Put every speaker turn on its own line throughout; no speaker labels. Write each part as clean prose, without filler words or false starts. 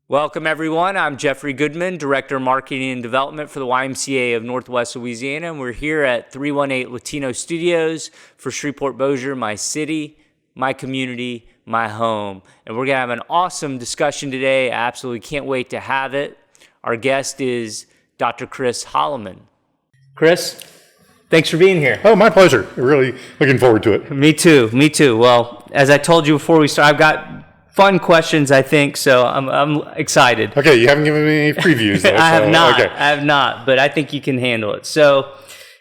Welcome, everyone. I'm Jeffrey Goodman, Director of Marketing and Development for the YMCA of Northwest Louisiana, and we're here at 318 Latino Studios for Shreveport-Bossier, my city, my community, my home. And we're going to have an awesome discussion today. I absolutely can't wait to have it. Our guest is Dr. Chris Holoman. Chris, thanks for being here.
Oh, my pleasure. Really looking forward to it.
Me too. Well, as I told you before we start, I've got fun questions, I think, so I'm excited.
Okay, you haven't given me any previews though.
I have not.
Okay.
I have not, but I think you can handle it. So,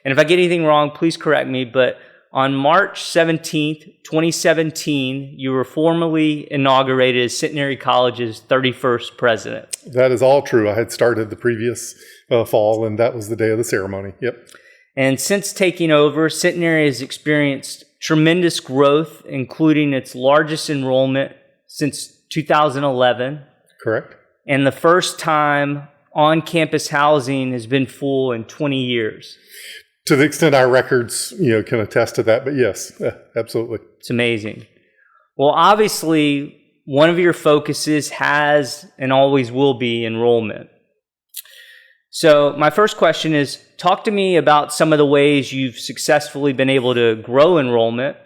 and if I get anything wrong, please correct me, but on March 17th, 2017, you were formally inaugurated as Centenary College's 31st president.
That is all true. I had started the previous fall, and that was the day of the ceremony. Yep.
And since taking over, Centenary has experienced tremendous growth, including its largest enrollment since 2011.
Correct.
And the first time on-campus housing has been full in 20 years.
To the extent our records, can attest to that, but yes, absolutely.
It's amazing. Well, obviously, one of your focuses has and always will be enrollment. So my first question is, talk to me about some of the ways you've successfully been able to grow enrollment.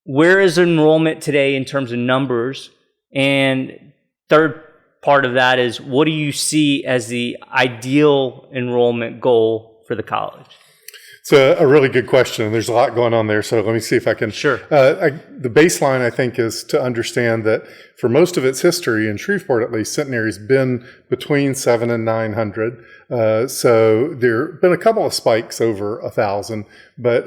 Where is enrollment today in terms of numbers? And third part of that is, what do you see as the ideal enrollment goal for the college?
It's a really good question, and there's a lot going on there, so let me see if I can.
Sure.
The baseline, I think, is to understand that for most of its history, in Shreveport at least, Centenary's been between 700 and 900. So there have been a couple of spikes over 1,000, but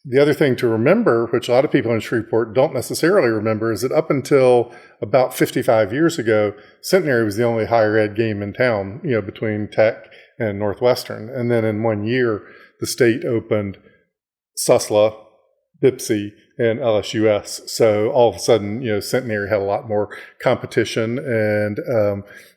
the other thing to remember, which a lot of people in Shreveport don't necessarily remember, is that up until about 55 years ago, Centenary was the only higher ed game in town, between Tech and Northwestern. And then in 1 year, the state opened SUSLA, BIPSI, and LSUS. So all of a sudden, Centenary had a lot more competition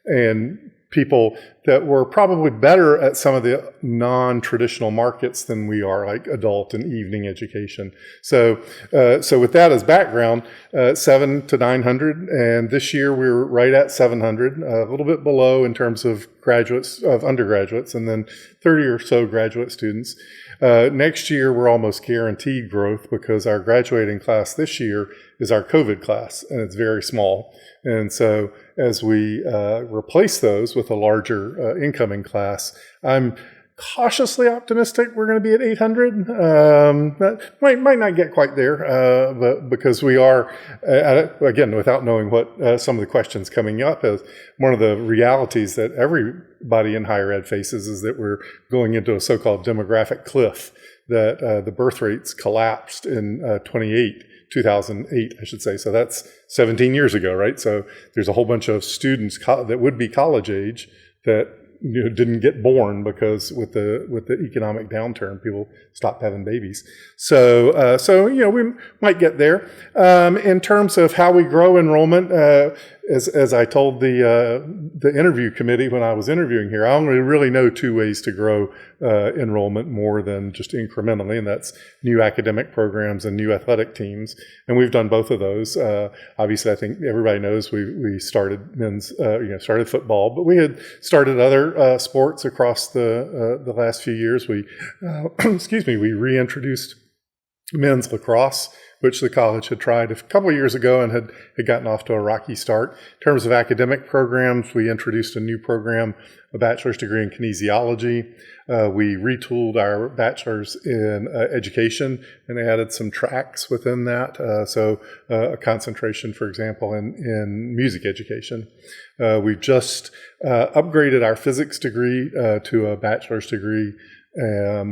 and people that were probably better at some of the non-traditional markets than we are, like adult and evening education. So with that as background, 700 to 900, and this year we were right at 700, a little bit below in terms of undergraduates, and then 30 or so graduate students. Next year, we're almost guaranteed growth because our graduating class this year is our COVID class, and it's very small. And so as we replace those with a larger incoming class, I'm cautiously optimistic we're going to be at 800. That might not get quite there, but because we are, again, without knowing what some of the questions coming up is, one of the realities that everybody in higher ed faces is that we're going into a so-called demographic cliff, that the birth rates collapsed in 2008, I should say. So that's 17 years ago, right? So there's a whole bunch of students that would be college age that didn't get born because with the economic downturn, people stopped having babies. So we might get there. In terms of how we grow enrollment, as I told the interview committee when I was interviewing here, I only really know two ways to grow enrollment more than just incrementally, and that's new academic programs and new athletic teams. And we've done both of those. Obviously, I think everybody knows we started started football, but we had started other sports across the last few years. We we reintroduced men's lacrosse, which the college had tried a couple of years ago and had gotten off to a rocky start. In terms of academic programs, we introduced a new program, a bachelor's degree in kinesiology. We retooled our bachelor's in education and added some tracks within that. So a concentration, for example, in music education. We've just upgraded our physics degree to a bachelor's degree.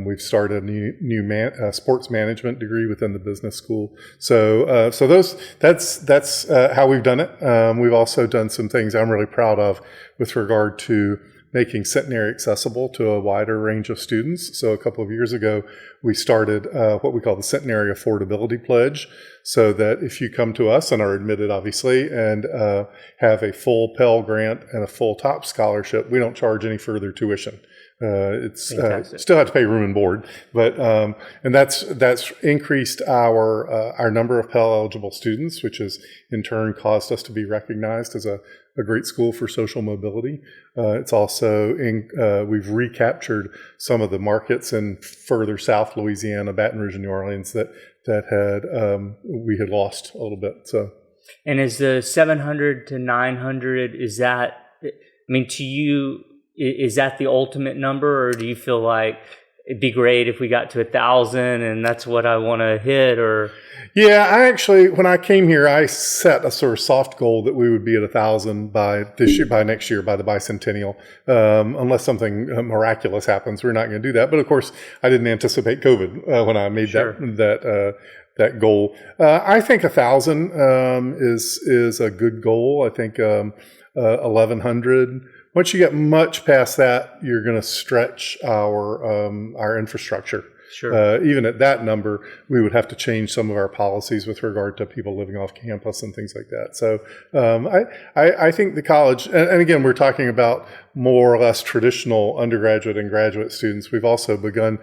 We've started a new sports management degree within the business school. So that's how we've done it. We've also done some things I'm really proud of with regard to making Centenary accessible to a wider range of students. So a couple of years ago, we started what we call the Centenary Affordability Pledge, so that if you come to us and are admitted, obviously, and have a full Pell Grant and a full TOP scholarship, we don't charge any further tuition. It's still had to pay room and board, but and that's increased our number of Pell eligible students, which has in turn caused us to be recognized as a great school for social mobility. It's also we've recaptured some of the markets in further South Louisiana, Baton Rouge, and New Orleans that we had lost a little bit. So,
and is the 700 to 900 to you? Is that the ultimate number, or do you feel like it'd be great if we got to 1,000 and that's what I want to hit? Or
yeah, I actually, when I came here, I set a sort of soft goal that we would be at 1,000 by next year, by the bicentennial. Unless something miraculous happens, we're not going to do that. But of course, I didn't anticipate COVID when I made that goal. I think 1,000 is a good goal. I think 1,100. Once you get much past that, you're going to stretch our infrastructure.
Sure.
Even at that number, we would have to change some of our policies with regard to people living off campus and things like that. So I think the college, and again, we're talking about more or less traditional undergraduate and graduate students. We've also begun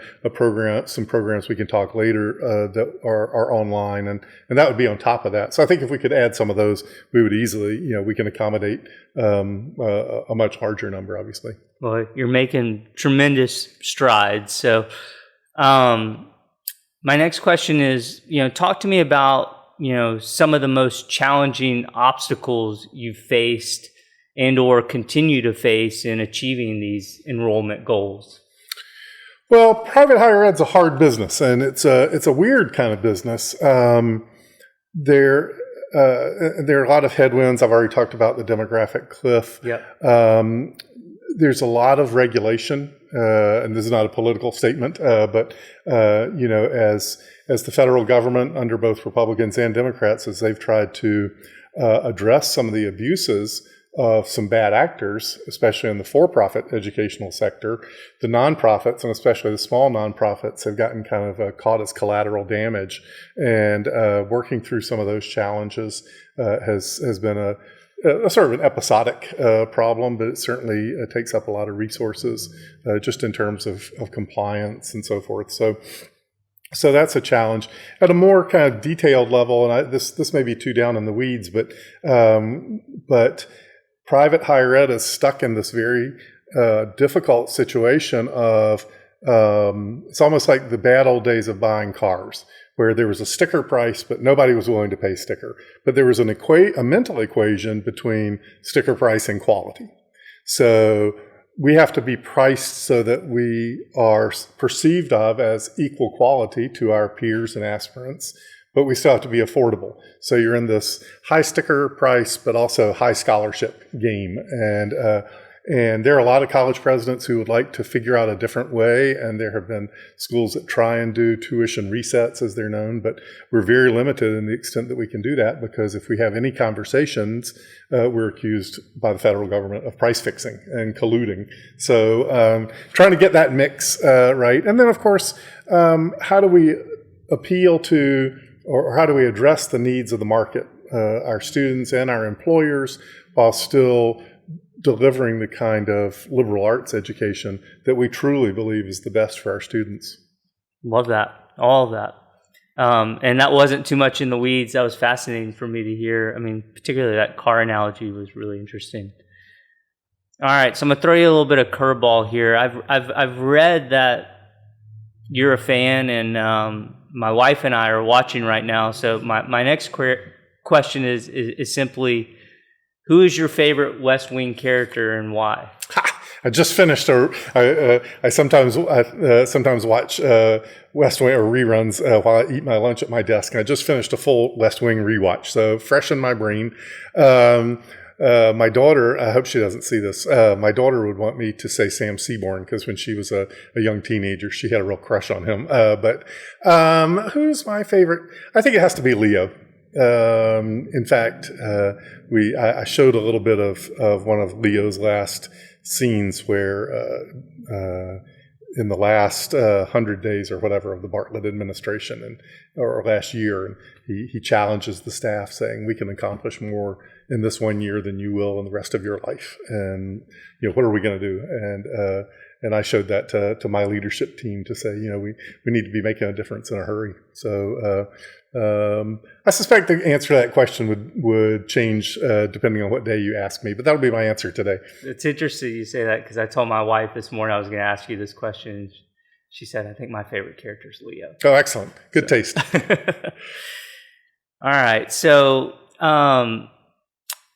some programs we can talk later that are online, and that would be on top of that. So I think if we could add some of those, we would easily, we can accommodate a much larger number, obviously.
Well, you're making tremendous strides. So my next question is, talk to me about, some of the most challenging obstacles you've faced and or continue to face in achieving these enrollment goals.
Well, private higher ed's a hard business, and it's a weird kind of business. There are a lot of headwinds. I've already talked about the demographic cliff.
Yep.
There's a lot of regulation, and this is not a political statement, but as the federal government under both Republicans and Democrats, as they've tried to address some of the abuses of some bad actors, especially in the for-profit educational sector, the nonprofits, and especially the small nonprofits, have gotten kind of caught as collateral damage. And working through some of those challenges has been a sort of an episodic problem, but it certainly takes up a lot of resources just in terms of compliance and so forth. So that's a challenge. At a more kind of detailed level, and this may be too down in the weeds, but private higher ed is stuck in this very difficult situation of it's almost like the bad old days of buying cars, where there was a sticker price, but nobody was willing to pay sticker. But there was a mental equation between sticker price and quality. So we have to be priced so that we are perceived of as equal quality to our peers and aspirants, but we still have to be affordable. So you're in this high sticker price, but also high scholarship game. And there are a lot of college presidents who would like to figure out a different way, and there have been schools that try and do tuition resets, as they're known, but we're very limited in the extent that we can do that, because if we have any conversations, we're accused by the federal government of price fixing and colluding. So trying to get that mix right. And then, of course, how do we appeal to, or how do we address the needs of the market, our students and our employers, while still delivering the kind of liberal arts education that we truly believe is the best for our students.
Love that. All of that. And that wasn't too much in the weeds. That was fascinating for me to hear. I mean, particularly that car analogy was really interesting. All right, so I'm gonna throw you a little bit of curveball here. I've read that you're a fan, and my wife and I are watching right now. So my next question is simply, who is your favorite West Wing character and why?
I just finished I sometimes watch West Wing or reruns while I eat my lunch at my desk, and I just finished a full West Wing rewatch, so fresh in my brain. My daughter, I hope she doesn't see this, my daughter would want me to say Sam Seaborn, because when she was a young teenager, she had a real crush on him. But who's my favorite? I think it has to be Leo. In fact, I showed a little bit of one of Leo's last scenes where in the last 100 days or whatever of the Bartlett administration or last year, and he challenges the staff, saying we can accomplish more in this 1 year than you will in the rest of your life. And, what are we going to do? And I showed that to my leadership team to say, we need to be making a difference in a hurry. So I suspect the answer to that question would change depending on what day you ask me, but that'll be my answer today.
It's interesting you say that, because I told my wife this morning I was going to ask you this question. She said, I think my favorite character is Leo.
Oh, excellent. Good taste.
All right. So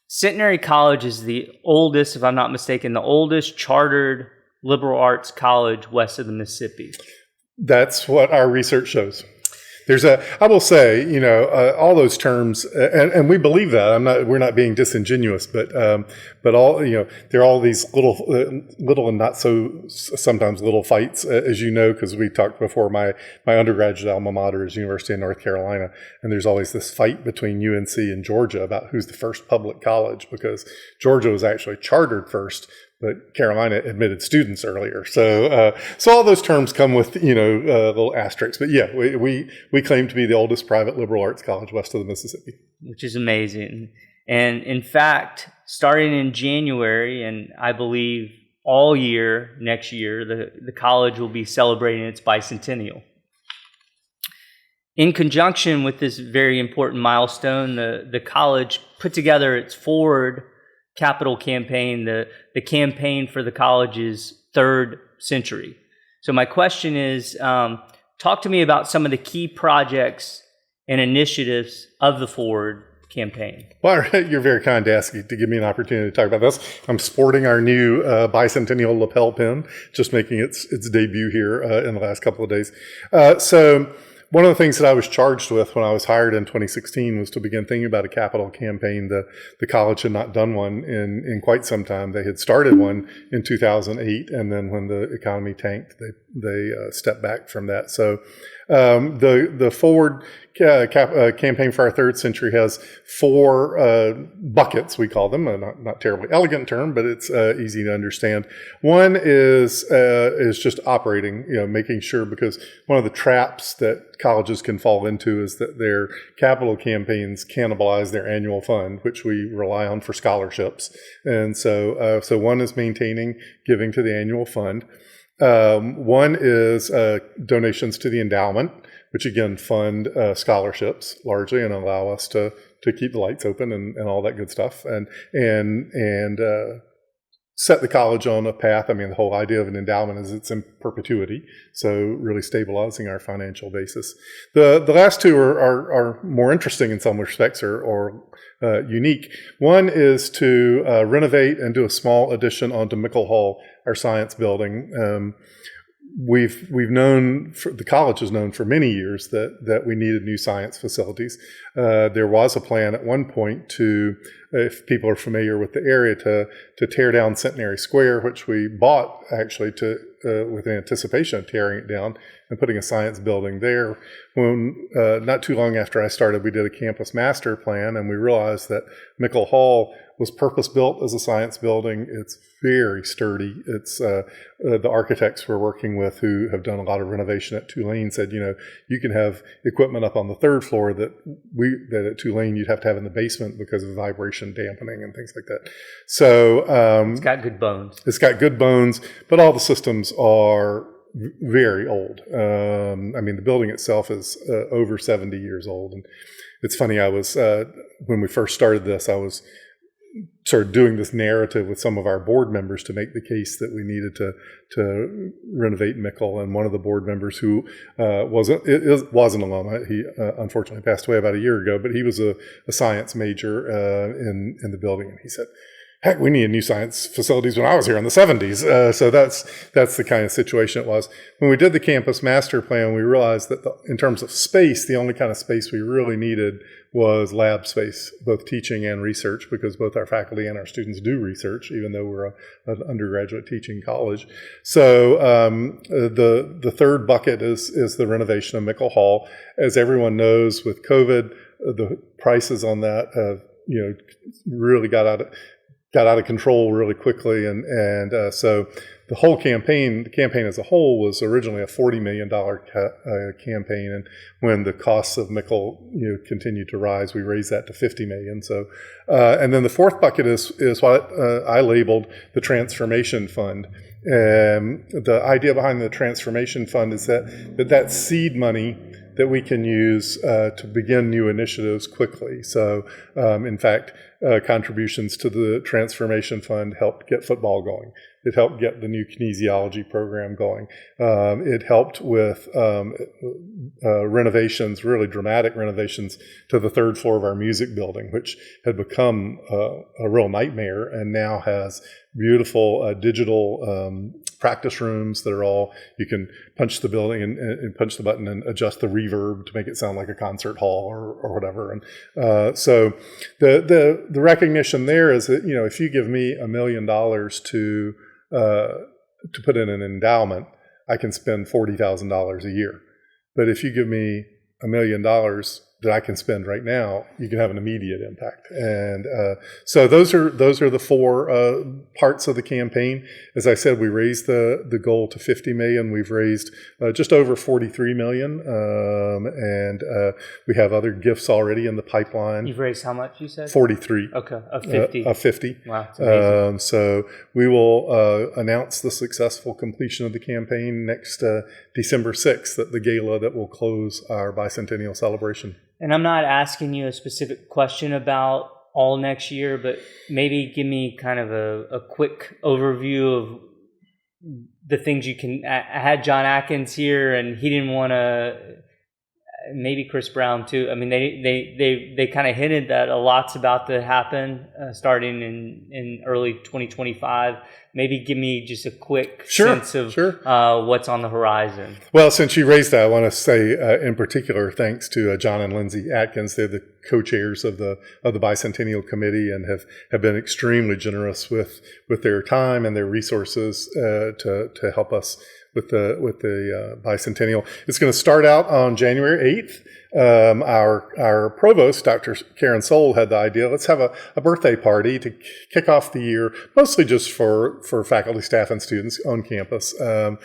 Centenary College is the oldest, if I'm not mistaken, the oldest chartered liberal arts college west of the Mississippi. That's
what our research shows. I will say, all those terms, and we believe that. We're not being disingenuous, but all, there are all these little and not so sometimes little fights, as because we talked before. My undergraduate alma mater is University of North Carolina, and there's always this fight between UNC and Georgia about who's the first public college, because Georgia was actually chartered first, but Carolina admitted students earlier. So all those terms come with, little asterisks. But yeah, we claim to be the oldest private liberal arts college west of the Mississippi.
Which is amazing. And in fact, starting in January, and I believe all year next year, the college will be celebrating its bicentennial. In conjunction with this very important milestone, the college put together its Forward Capital campaign, the campaign for the college's third century. So my question is, talk to me about some of the key projects and initiatives of the Forward campaign.
Well, you're very kind to ask to give me an opportunity to talk about this. I'm sporting our new bicentennial lapel pin, just making its debut here in the last couple of days. So one of the things that I was charged with when I was hired in 2016 was to begin thinking about a capital campaign. The college had not done one in quite some time. They had started one in 2008, and then when the economy tanked, they stepped back from that. So the Forward campaign for our third century has 4 buckets, we call them. Not terribly elegant term, but it's easy to understand. One is just operating, making sure, because one of the traps that colleges can fall into is that their capital campaigns cannibalize their annual fund, which we rely on for scholarships. And so one is maintaining giving to the annual fund. One is donations to the endowment, which again fund scholarships largely and allow us to keep the lights open and all that good stuff, and set the college on a path. I mean, the whole idea of an endowment is it's in perpetuity, so really stabilizing our financial basis. The last two are more interesting in some respects, or unique. One is to renovate and do a small addition onto Mickle Hall, our science building. We've known, the college has known for many years that we needed new science facilities. There was a plan at one point to, if people are familiar with the area, to tear down Centenary Square, which we bought actually with anticipation of tearing it down and putting a science building there. When not too long after I started, we did a campus master plan, and we realized that Mickle Hall was purpose-built as a science building. It's very sturdy. It's the architects we're working with, who have done a lot of renovation at Tulane, said, you can have equipment up on the 3rd floor that at Tulane you'd have to have in the basement because of vibration dampening and things like that. So
it's got good bones.
It's got good bones, but all the systems are very old. The building itself is over 70 years old. And it's funny, I was when we first started this, I was sort of doing this narrative with some of our board members to make the case that we needed to renovate Mickle. And one of the board members, who was an alum, he unfortunately passed away about a year ago, but he was a science major in the building, and he said, heck, we needed new science facilities when I was here in the 70s. So that's the kind of situation it was. When we did the campus master plan, we realized that in terms of space, the only kind of space we really needed was lab space, both teaching and research, because both our faculty and our students do research, even though we're an undergraduate teaching college. So the third bucket is the renovation of Mickle Hall. As everyone knows, with COVID, the prices on that have really got out of got out of control really quickly, and so the whole campaign, the campaign as a whole, was originally a $40 million campaign, and when the costs of nickel continued to rise, we raised that to $50 million. So, and then the fourth bucket is what I labeled the transformation fund. The idea behind the transformation fund is that seed money that we can use to begin new initiatives quickly. So, in fact, contributions to the transformation fund helped get football going. It helped get the new kinesiology program going. It helped with renovations, really dramatic renovations, to the third floor of our music building, which had become a real nightmare, and now has beautiful digital practice rooms that are all, you can punch the building and punch the button and adjust the reverb to make it sound like a concert hall or whatever. And so the recognition there is that, if you give me $1 million to put in an endowment, I can spend $40,000 a year. But if you give me $1 million that I can spend right now, you can have an immediate impact. And so those are the four parts of the campaign. As I said, we raised the goal to $50 million. We've raised just over $43 million, and we have other gifts already in the pipeline.
You've raised how much, you said?
43.
Okay, of 50.
Of 50.
Wow, that's amazing.
So we will announce the successful completion of the campaign next December 6th at the gala that will close our bicentennial celebration.
And I'm not asking you a specific question about all next year, but maybe give me kind of a quick overview of the things you can. I had John Atkins here, and he didn't want to. Maybe Chris Brown too. I mean, they kind of hinted that a lot's about to happen starting in early 2025. Maybe give me just a quick sense of what's on the horizon.
Well, since you raised that, I want to say in particular thanks to John and Lindsay Atkins. They're the co-chairs of the Bicentennial Committee and have been extremely generous with their time and their resources to help us with the bicentennial. It's going to start out on January 8th. Our provost, Dr. Karen Soul, had the idea, let's have a birthday party to kick off the year, mostly just for faculty, staff, and students on campus. And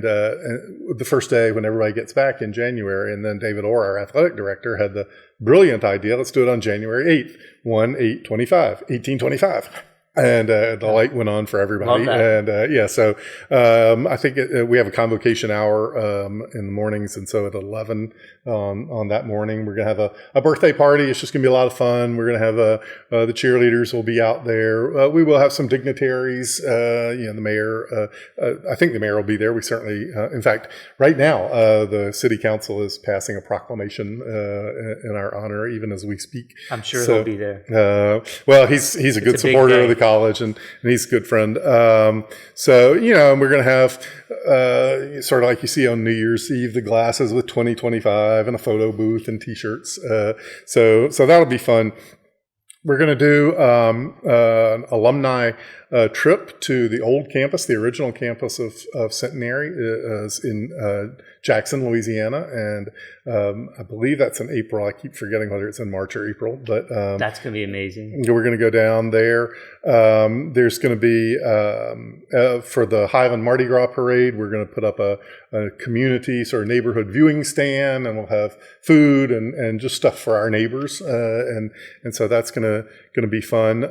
the first day when everybody gets back in January, and then David Orr, our athletic director, had the brilliant idea, let's do it on January 8th, 1825. And the light went on for everybody. And so I think we have a convocation hour in the mornings, and so at 11 on that morning, we're going to have a birthday party. It's just going to be a lot of fun. We're going to have the cheerleaders will be out there. We will have some dignitaries. The mayor. I think the mayor will be there. We certainly, in fact, right now, the city council is passing a proclamation in our honor, even as we speak.
I'm sure he'll be there.
Well, he's a good supporter of the college, and he's a good friend. So, we're going to have sort of like you see on New Year's Eve, the glasses with 2025 and a photo booth and T-shirts. So that'll be fun. We're going to do an alumni trip to the old campus, the original campus of Centenary is in Jackson, Louisiana, and I believe that's in April. I keep forgetting whether it's in March or April, but
that's going to be amazing.
We're going to go down there. There's going to be for the Highland Mardi Gras parade, we're going to put up a community sort of neighborhood viewing stand, and we'll have food and just stuff for our neighbors, and so that's going to be fun.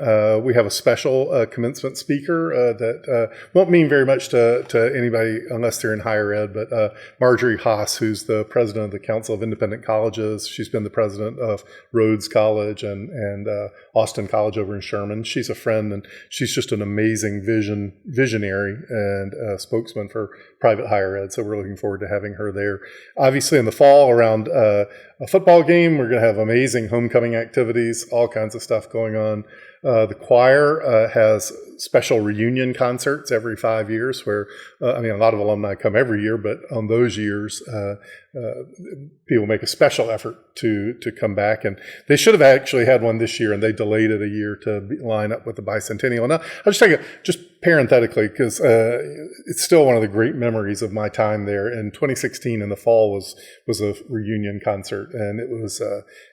We have a special commencement speaker that won't mean very much to anybody unless they're in higher ed, but Marjorie Haas, who's the president of the Council of Independent Colleges. She's been the president of Rhodes College and Austin College over in Sherman. She's a friend, and she's just an amazing visionary and spokesman for private higher ed. So we're looking forward to having her there. Obviously, in the fall around a football game, we're going to have amazing homecoming activities, all kinds of stuff going on. The choir has special reunion concerts every 5 years where, a lot of alumni come every year, but on those years, people make a special effort to come back. And they should have actually had one this year, and they delayed it a year to line up with the bicentennial. Now, I'll just take it just parenthetically, because it's still one of the great memories of my time there. In 2016, in the fall, was a reunion concert, and it was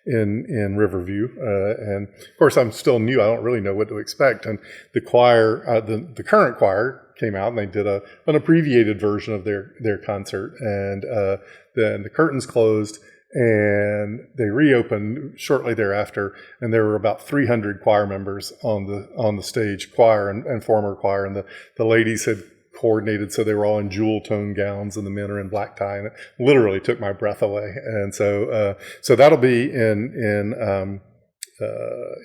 in Riverview. And of course, I'm still new. I don't don't really know what to expect. And the choir, the current choir came out and they did an abbreviated version of their concert. And then the curtains closed and they reopened shortly thereafter. And there were about 300 choir members on the stage, choir and former choir. And the ladies had coordinated, so they were all in jewel tone gowns and the men are in black tie, and it literally took my breath away. And so that'll be in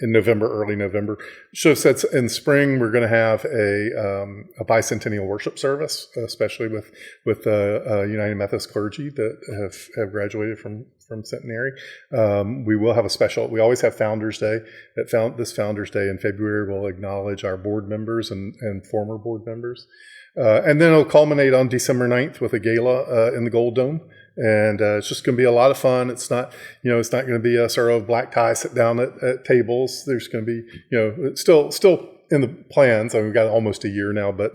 November, early November. Should have said in spring we're going to have a bicentennial worship service, especially with United Methodist clergy that have graduated from Centenary. We will have a special. We always have Founders Day. This Founders Day in February will acknowledge our board members and former board members. And then it'll culminate on December 9th with a gala in the Gold Dome. And it's just going to be a lot of fun. It's not going to be a sort of black tie sit down at tables. There's going to be, it's still in the plans. I mean, we've got almost a year now, but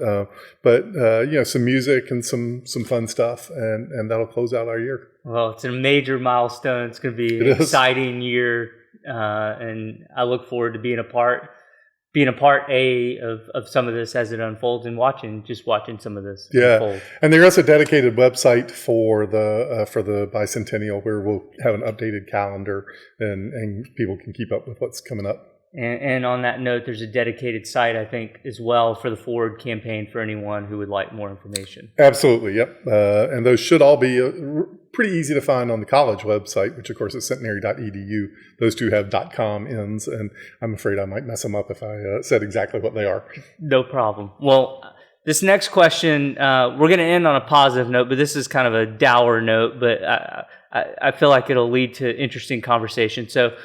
some music and some fun stuff, and that'll close out our year.
Well, it's a major milestone. It's going to be an exciting year, and I look forward to being a part of some of this as it unfolds and watching some of this unfold.
And there is a dedicated website for the bicentennial where we'll have an updated calendar and people can keep up with what's coming up.
And on that note, there's a dedicated site, I think, as well for the Forward campaign for anyone who would like more information.
Absolutely, yep. And those should all be pretty easy to find on the college website, which, of course, is centenary.edu. Those two have .com ends, and I'm afraid I might mess them up if I said exactly what they are.
No problem. Well, this next question, we're going to end on a positive note, but this is kind of a dour note, but I feel like it'll lead to interesting conversation. So,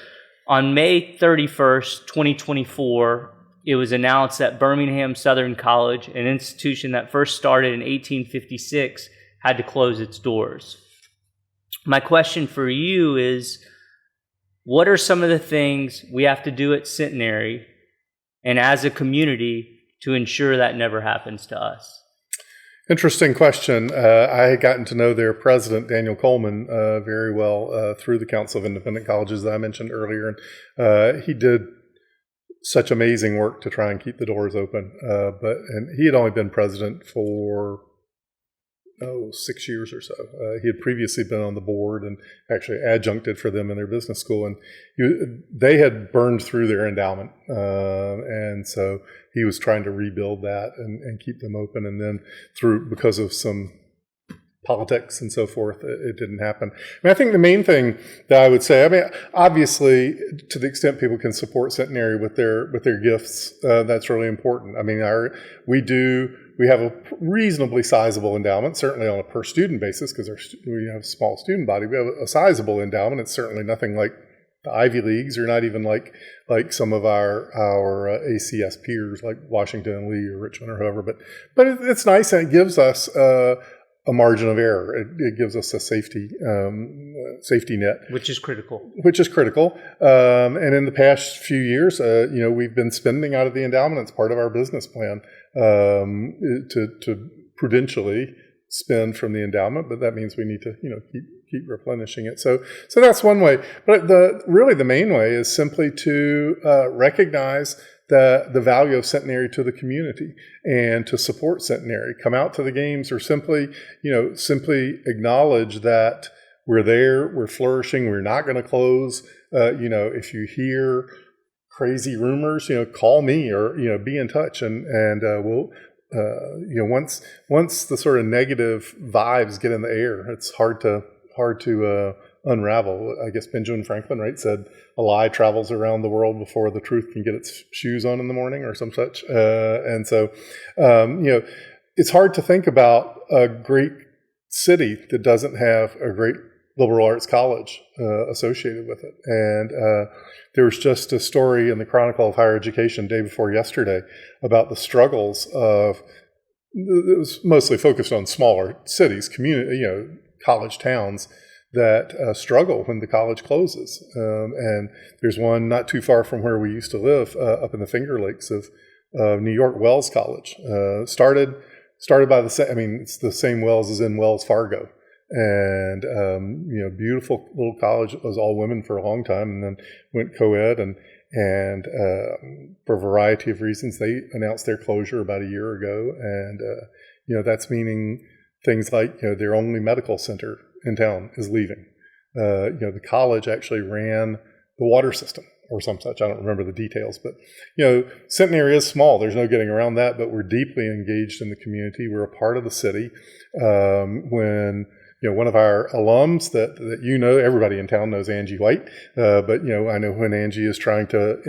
on May 31st, 2024, it was announced that Birmingham-Southern College, an institution that first started in 1856, had to close its doors. My question for you is, what are some of the things we have to do at Centenary and as a community to ensure that never happens to us?
Interesting question. I had gotten to know their president, Daniel Coleman, very well through the Council of Independent Colleges that I mentioned earlier. And he did such amazing work to try and keep the doors open. And he had only been president for 6 years or so. He had previously been on the board and actually adjuncted for them in their business school. And they had burned through their endowment. And so he was trying to rebuild that and keep them open. And then because of some politics and so forth, it didn't happen. I think the main thing that I would say, obviously, to the extent people can support Centenary with their gifts, that's really important. We have a reasonably sizable endowment, certainly on a per student basis, because we have a small student body. We have a sizable endowment. It's certainly nothing like the Ivy Leagues, or not even like some of our ACS peers, like Washington, Lee, or Richmond, or whoever. But it's nice, and it gives us a margin of error. It gives us a safety net,
which is critical.
And in the past few years, we've been spending out of the endowment. It's part of our business plan to prudentially spend from the endowment, but that means we need to keep replenishing it. So that's one way. But the main way is simply to recognize the value of Centenary to the community and to support Centenary. Come out to the games, or simply acknowledge that we're there, we're flourishing, we're not going to close. If you hear crazy rumors, call me, or be in touch, and we'll once the sort of negative vibes get in the air, it's hard to unravel. I guess Benjamin Franklin, right, said a lie travels around the world before the truth can get its shoes on in the morning, or some such. And so, it's hard to think about a great city that doesn't have a great liberal arts college associated with it. And there was just a story in the Chronicle of Higher Education day before yesterday about the struggles of, it was mostly focused on smaller cities, community, college towns that struggle when the college closes. And there's one not too far from where we used to live, up in the Finger Lakes of New York, Wells College. Started by it's the same Wells as in Wells Fargo. And beautiful little college. It was all women for a long time, and then went co-ed, and And for a variety of reasons, they announced their closure about a year ago. And, that's meaning things like, their only medical center in town is leaving. The college actually ran the water system or some such. I don't remember the details, but, Centenary is small. There's no getting around that, but we're deeply engaged in the community. We're a part of the city. When one of our alums that everybody in town knows Angie White, but I know when Angie is trying to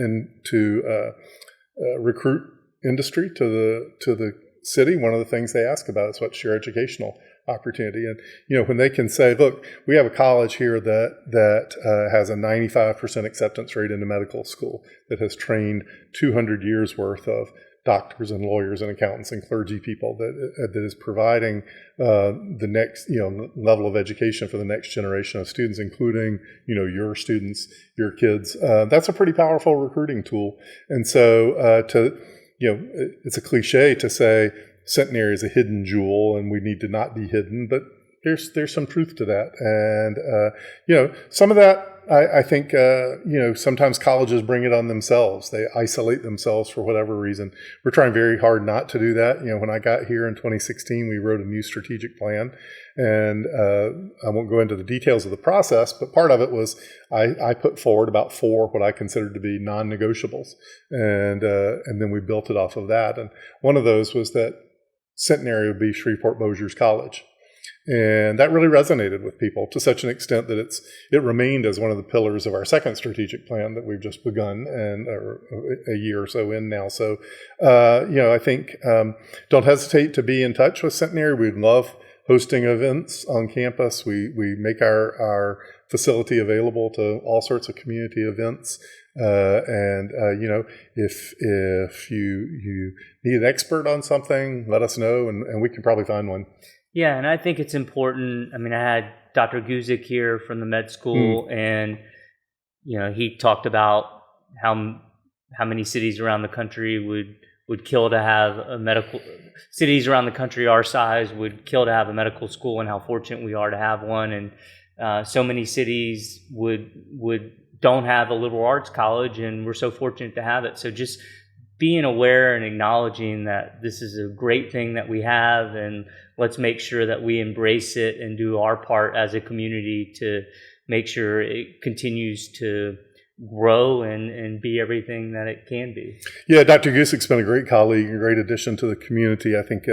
recruit industry to the city, one of the things they ask about is what's your educational opportunity. And when they can say, look, we have a college here that has a 95% acceptance rate into medical school, that has trained 200 years worth of doctors and lawyers and accountants and clergy people, that is providing the next level of education for the next generation of students, including your students, your kids. That's a pretty powerful recruiting tool. And so it's a cliche to say Centenary is a hidden jewel and we need to not be hidden, but there's some truth to that. And some of that, I think, sometimes colleges bring it on themselves. They isolate themselves for whatever reason. We're trying very hard not to do that. When I got here in 2016, we wrote a new strategic plan. And I won't go into the details of the process, but part of it was I put forward about 4 what I considered to be non-negotiables. And then we built it off of that. And one of those was that Centenary would be Shreveport-Bossier's college. And that really resonated with people to such an extent that it remained as one of the pillars of our second strategic plan that we've just begun and a year or so in now. So, I think don't hesitate to be in touch with Centenary. We'd love hosting events on campus. We make our facility available to all sorts of community events. If you need an expert on something, let us know, and we can probably find one.
Yeah, and I think it's important. I mean, I had Dr. Guzik here from the med school, and he talked about how many cities around the country would kill to have a medical. Cities around the country our size would kill to have a medical school, and how fortunate we are to have one. And so many cities don't have a liberal arts college, and we're so fortunate to have it. So just being aware and acknowledging that this is a great thing that we have, and let's make sure that we embrace it and do our part as a community to make sure it continues to grow and be everything that it can be. Yeah,
Dr. Gusik's been a great colleague, a great addition to the community. I think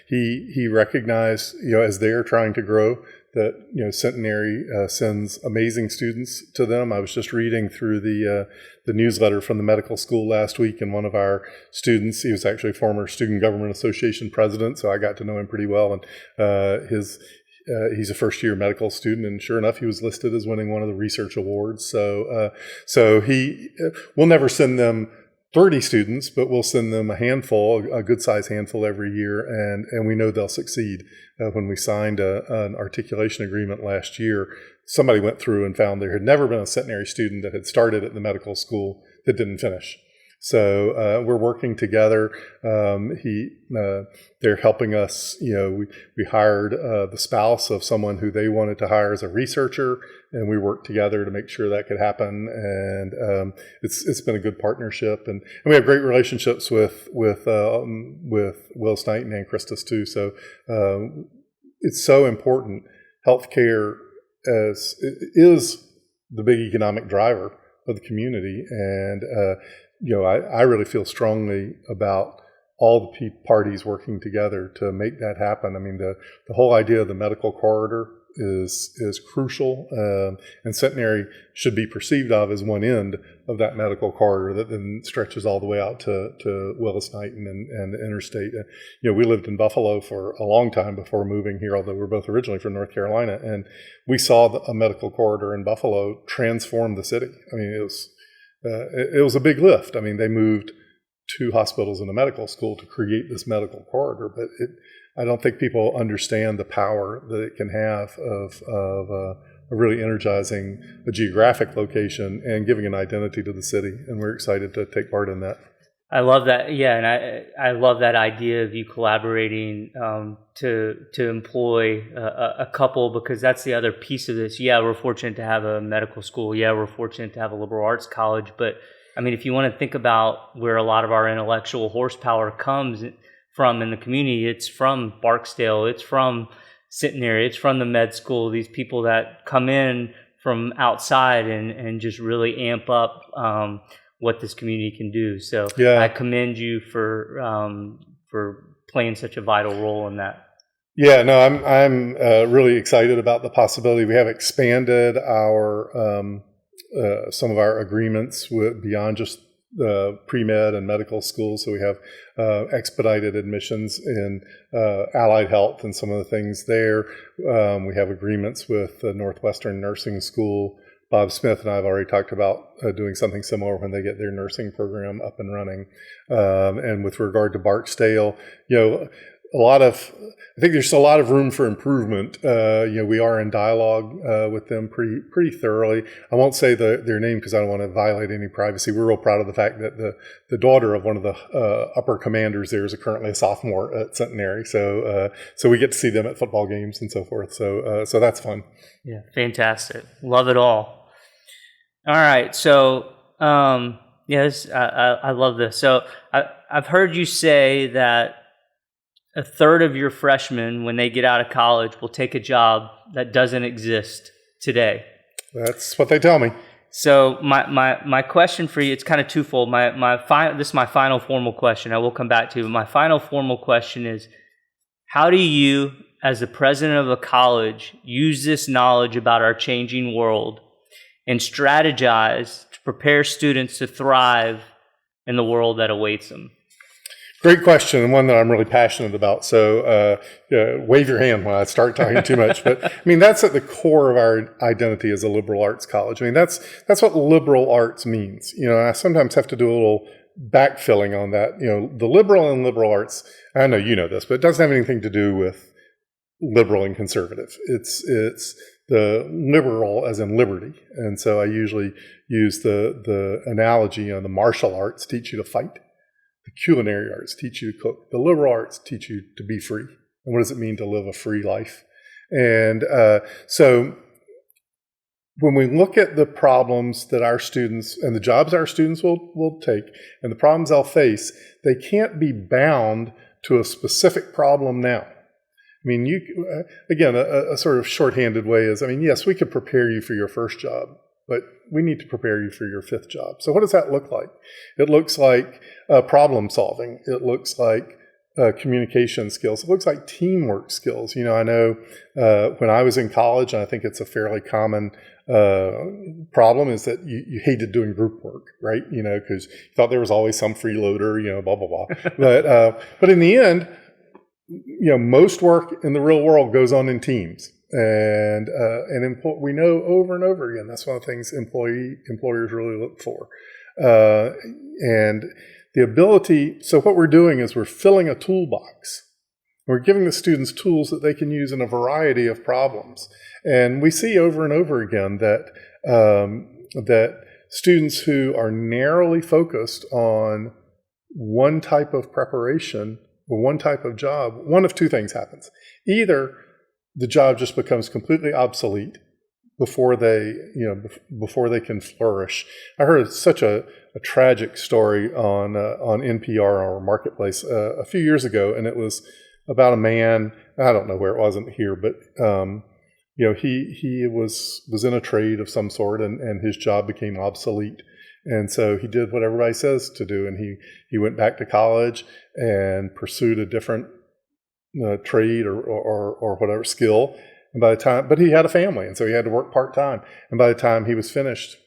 he recognized, as they're trying to grow, that Centenary sends amazing students to them. I was just reading through the newsletter from the medical school last week, and one of our students, he was actually a former Student Government Association president, so I got to know him pretty well. And he's a first-year medical student, and sure enough, he was listed as winning one of the research awards. So we'll never send them 30 students, but we'll send them a good-sized handful every year, and we know they'll succeed. When we signed an articulation agreement last year, somebody went through and found there had never been a Centenary student that had started at the medical school that didn't finish. So we're working together. They're helping us. We hired the spouse of someone who they wanted to hire as a researcher, and we worked together to make sure that could happen. And it's been a good partnership, and we have great relationships with Will Snyton and Christus too. So it's so important. Healthcare is the big economic driver of the community, and I really feel strongly about all the parties working together to make that happen. I mean, the whole idea of the medical corridor is crucial, and Centenary should be perceived of as one end of that medical corridor that then stretches all the way out to Willis-Knighton and the interstate. We lived in Buffalo for a long time before moving here, although we're both originally from North Carolina, and we saw a medical corridor in Buffalo transform the city. I mean, it was a big lift. I mean, they moved 2 hospitals and a medical school to create this medical corridor, but I don't think people understand the power that it can have of really energizing a geographic location and giving an identity to the city. And we're excited to take part in that.
I love that. Yeah, and I love that idea of you collaborating to employ a couple, because that's the other piece of this. Yeah, we're fortunate to have a medical school. Yeah, we're fortunate to have a liberal arts college, but I mean, if you want to think about where a lot of our intellectual horsepower comes from in the community, it's from Barksdale, it's from Centenary, it's from the med school, these people that come in from outside and just really amp up what this community can do. So I commend you for playing such a vital role in that.
Yeah, no, I'm really excited about the possibility. We have expanded our some of our agreements beyond just pre-med and medical schools. So we have expedited admissions in allied health and some of the things there. We have agreements with the Northwestern Nursing School. Bob Smith and I have already talked about doing something similar when they get their nursing program up and running. And with regard to Barksdale, I think there's a lot of room for improvement. We are in dialogue with them pretty thoroughly. I won't say their name because I don't want to violate any privacy. We're real proud of the fact that the daughter of one of the upper commanders there is currently a sophomore at Centenary. So we get to see them at football games and so forth. So that's fun.
Yeah, fantastic. Love it all. All right. So yes, I love this. So I've heard you say that a third of your freshmen, when they get out of college, will take a job that doesn't exist today.
That's what they tell me.
So my question for you, it's kind of twofold. This is my final formal question. I will come back to it. My final formal question is, how do you, as the president of a college, use this knowledge about our changing world and strategize to prepare students to thrive in the world that awaits them?
Great question, and one that I'm really passionate about. So wave your hand when I start talking too much. But I mean, that's at the core of our identity as a liberal arts college. I mean, that's what liberal arts means. I sometimes have to do a little backfilling on that. The liberal and liberal arts, I know you know this, but it doesn't have anything to do with liberal and conservative. It's the liberal as in liberty. And so I usually use the analogy, the martial arts teach you to fight. The culinary arts teach you to cook. The liberal arts teach you to be free. And what does it mean to live a free life? And so when we look at the problems that our students and the jobs our students will take and the problems they'll face, they can't be bound to a specific problem now. I mean, again, a sort of shorthanded way is, yes, we could prepare you for your first job, but we need to prepare you for your fifth job. So what does that look like? It looks like problem solving. It looks like communication skills. It looks like teamwork skills. I know when I was in college, and I think it's a fairly common problem, is that you hated doing group work, right? Because you thought there was always some freeloader, blah, blah, blah. But in the end, most work in the real world goes on in teams. And we know over and over again, that's one of the things employers really look for. And the ability, so what we're doing is we're filling a toolbox. We're giving the students tools that they can use in a variety of problems. And we see over and over again that students who are narrowly focused on one type of preparation or one type of job, one of two things happens. Either the job just becomes completely obsolete before they can flourish. I heard such a tragic story on NPR, our Marketplace, a few years ago, and it was about a man. I don't know where, it wasn't here, but he was in a trade of some sort, and his job became obsolete. And so he did what everybody says to do, and he went back to college and pursued a different trade or whatever skill. And but he had a family, and so he had to work part-time. And by the time he was finished,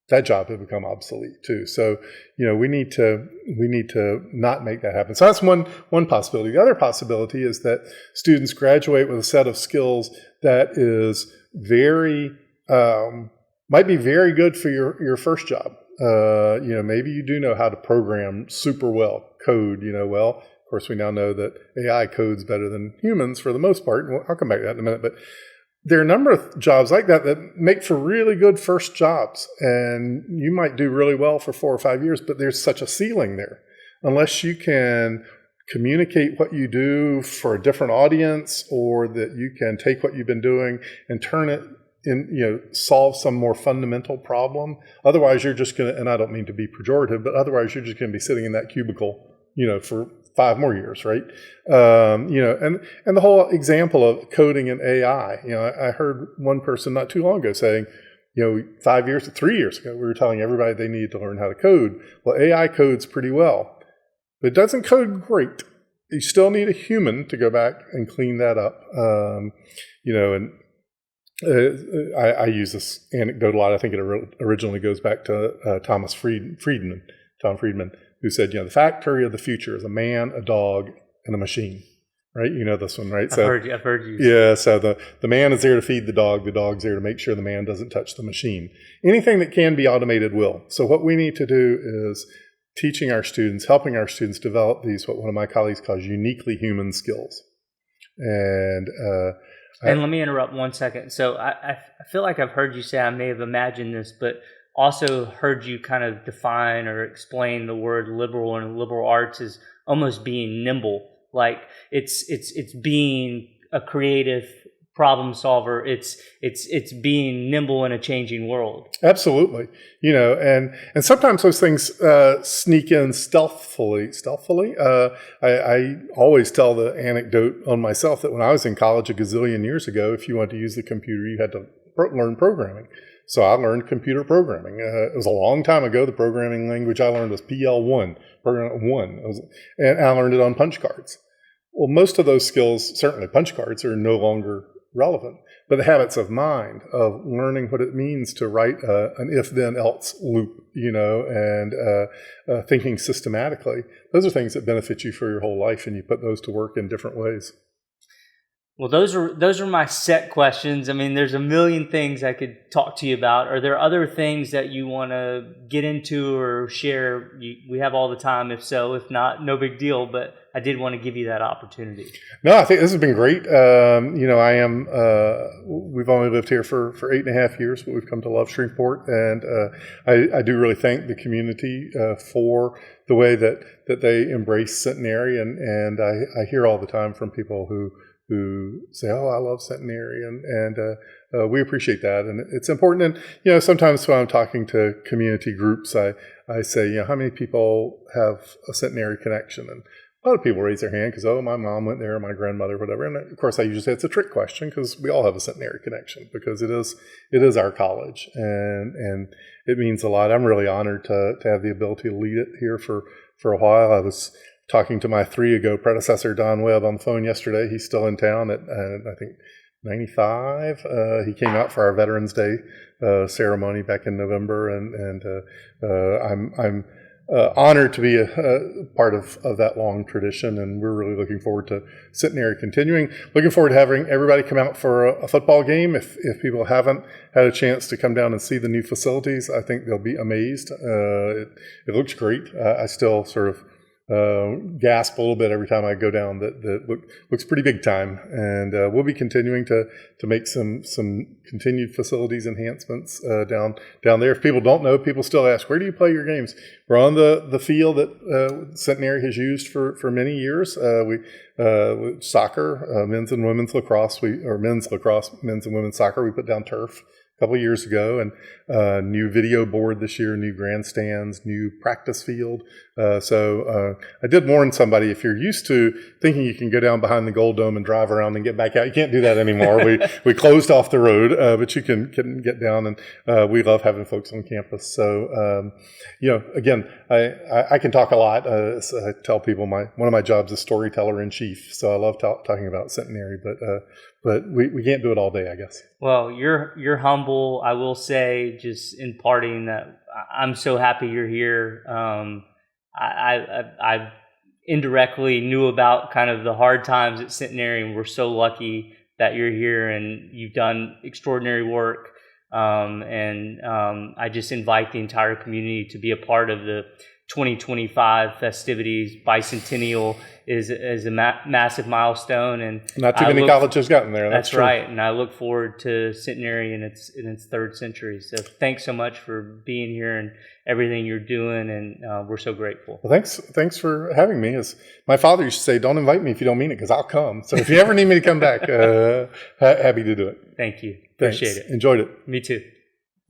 that job had become obsolete too. So, we need to not make that happen. So that's one possibility. The other possibility is that students graduate with a set of skills that is might be very good for your first job. Maybe you do know how to program super well, code, well. Of course, we now know that AI codes better than humans for the most part. And I'll come back to that in a minute. But there are a number of jobs like that make for really good first jobs. And you might do really well for 4 or 5 years, but there's such a ceiling there. Unless you can communicate what you do for a different audience, or that you can take what you've been doing and turn it solve some more fundamental problem. Otherwise, you're just going to, and I don't mean to be pejorative, but otherwise you're just going to be sitting in that cubicle, for 5 more years, right? And the whole example of coding and AI, I heard one person not too long ago saying, 3 years ago, we were telling everybody they needed to learn how to code. Well, AI codes pretty well, but it doesn't code great. You still need a human to go back and clean that up. I use this anecdote a lot. I think it originally goes back to Tom Friedman, who said, the factory of the future is a man, a dog, and a machine. Right? You know this one, right?
I've heard you.
Yeah, so the man is there to feed the dog's there to make sure the man doesn't touch the machine. Anything that can be automated will. So what we need to do is helping our students develop these, what one of my colleagues calls uniquely human skills. And
let me interrupt 1 second. So I feel like I've heard you say, I may have imagined this, but also heard you kind of define or explain the word liberal and liberal arts as almost being nimble. Like it's being a creative problem solver. It's being nimble in a changing world.
Absolutely. And sometimes those things sneak in stealthily. I always tell the anecdote on myself that when I was in college a gazillion years ago, if you wanted to use the computer, you had to learn programming. So I learned computer programming. It was a long time ago. The programming language I learned was PL1, program 1, and I learned it on punch cards. Well, most of those skills, certainly punch cards, are no longer relevant. But the habits of mind, of learning what it means to write an if-then-else loop, and thinking systematically, those are things that benefit you for your whole life, and you put those to work in different ways.
Well, those are my set questions. I mean, there's a million things I could talk to you about. Are there other things that you want to get into or share? We have all the time. If so, if not, no big deal. But I did want to give you that opportunity.
No, I think this has been great. We've only lived here for 8.5 years, but we've come to love Shreveport. And I do really thank the community for the way that they embrace Centenary. And I hear all the time from people who say, "Oh, I love Centenary," and we appreciate that, and it's important. And sometimes when I'm talking to community groups, I say, how many people have a Centenary connection? And a lot of people raise their hand because, my mom went there, my grandmother, whatever. And of course, I usually say it's a trick question because we all have a Centenary connection because it is our college, and it means a lot. I'm really honored to have the ability to lead it here for a while. I was talking to my 3 ago predecessor, Don Webb, on the phone yesterday. He's still in town at, I think, 95. He came out for our Veterans Day ceremony back in November, and I'm honored to be a part of that long tradition, and we're really looking forward to Centenary continuing. Looking forward to having everybody come out for a football game. If people haven't had a chance to come down and see the new facilities, I think they'll be amazed. It looks great. I still sort of gasp a little bit every time I go down. That looks pretty big time, and we'll be continuing to make some continued facilities enhancements down there. If people don't know, people still ask, where do you play your games? We're on the field that Centenary has used for many years. With soccer, men's and women's lacrosse, men's and women's soccer, we put down turf a couple of years ago, and new video board this year, new grandstands, new practice field. So I did warn somebody, if you're used to thinking you can go down behind the Gold Dome and drive around and get back out, you can't do that anymore. we closed off the road, but you can get down, and we love having folks on campus. So again, I can talk a lot. So I tell people one of my jobs is storyteller in chief. So I love talking about Centenary, but we can't do it all day, I guess.
Well, you're humble. I will say, just in parting, that I'm so happy you're here. I indirectly knew about kind of the hard times at Centenary, and we're so lucky that you're here and you've done extraordinary work. I just invite the entire community to be a part of the 2025 festivities. Bicentennial is a massive milestone, and
not too many colleges gotten there.
That's right, and I look forward to Centenary in its third century. So thanks so much for being here and everything you're doing, and we're so grateful.
Well, thanks for having me. As my father used to say, "Don't invite me if you don't mean it, because I'll come." So if you ever need me to come back, happy to do it.
Thank you.
Thanks.
Appreciate it.
Enjoyed it.
Me too.